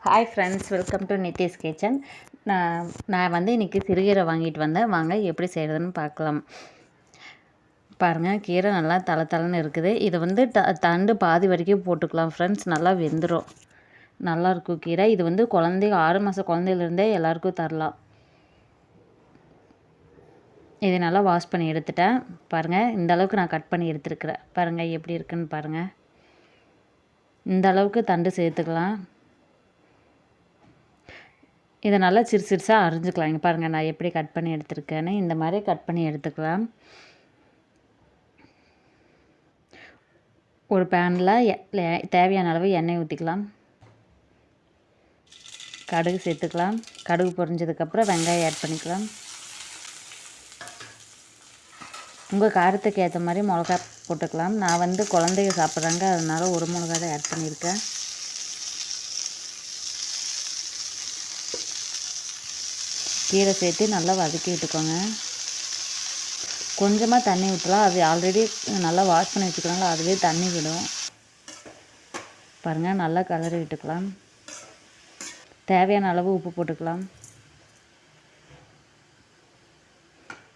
Hi friends, welcome to Nithi's kitchen. நான் வந்து இன்றைக்கி சிறுகீரை வாங்கிட்டு வந்தேன். வாங்க எப்படி செய்கிறதுன்னு பார்க்கலாம். பாருங்கள், கீரை நல்லா தளன்னு இருக்குது. இதை வந்து தண்டு பாதி வரைக்கும் போட்டுக்கலாம் ஃப்ரெண்ட்ஸ். நல்லா வெந்துடும். நல்லாயிருக்கும் கீரை. இது வந்து 6 மாத குழந்தையிலேருந்தே எல்லாேருக்கும் தரலாம். இதை நல்லா வாஷ் பண்ணி எடுத்துட்டேன். பாருங்கள், இந்த அளவுக்கு நான் கட் பண்ணி எடுத்துருக்கிறேன். பாருங்கள் எப்படி இருக்குன்னு பாருங்கள். இந்த அளவுக்கு தண்டு சேர்த்துக்கலாம். இதை நல்லா சிறுசாக அரிஞ்சுக்கலாம். இங்கே பாருங்கள், நான் எப்படி கட் பண்ணி எடுத்துருக்கேன்னு. இந்த மாதிரி கட் பண்ணி எடுத்துக்கலாம். ஒரு பேனில் தேவையான அளவு எண்ணெய் ஊற்றிக்கலாம். கடுகு சேர்த்துக்கலாம். கடுகு பொரிஞ்சதுக்கப்புறம் வெங்காயம் ஆட் பண்ணிக்கலாம். உங்கள் காரத்துக்கு ஏற்ற மாதிரி மிளகா போட்டுக்கலாம். நான் வந்து குழந்தைங்க சாப்பிட்றாங்க, அதனால ஒரு மிளகா தான் ஆட் பண்ணியிருக்கேன். கீரை சேர்த்து நல்லா வதக்கி விட்டுக்கோங்க. கொஞ்சமாக தண்ணி ஊற்றலாம். அது ஆல்ரெடி நல்லா வாஷ் பண்ணி வச்சுக்கிறாங்களோ அதுவே தண்ணி விடும். பாருங்கள், நல்லா கலரி விட்டுக்கலாம். தேவையான அளவு உப்பு போட்டுக்கலாம்.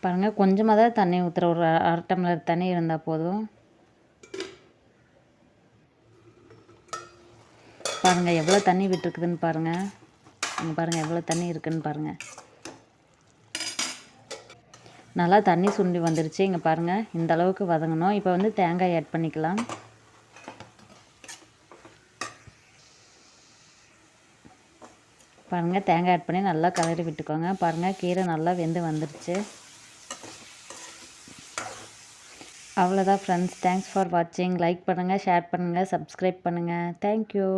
பாருங்கள், கொஞ்சமாக தான் தண்ணி ஊற்றுற, ஒரு அரை டம்ளர் தண்ணி இருந்தால் போதும். பாருங்கள் எவ்வளோ தண்ணி விட்டுருக்குதுன்னு பாருங்கள். இங்கே பாருங்கள் எவ்வளோ தண்ணி இருக்குதுன்னு பாருங்கள். நல்லா தண்ணி சுண்டி வந்துருச்சு. இங்கே பாருங்கள், இந்த அளவுக்கு வதங்கணும். இப்போ வந்து தேங்காய் ஆட் பண்ணிக்கலாம். பாருங்கள், தேங்காய் ஆட் பண்ணி நல்லா கலரி விட்டுக்கோங்க. பாருங்கள், கீரை நல்லா வெந்து வந்துருச்சு. அவ்வளோதான் ஃப்ரெண்ட்ஸ். தேங்க்ஸ் ஃபார் வாட்சிங். லைக் பண்ணுங்கள், ஷேர் பண்ணுங்கள், சப்ஸ்கிரைப் பண்ணுங்கள். தேங்க்யூ.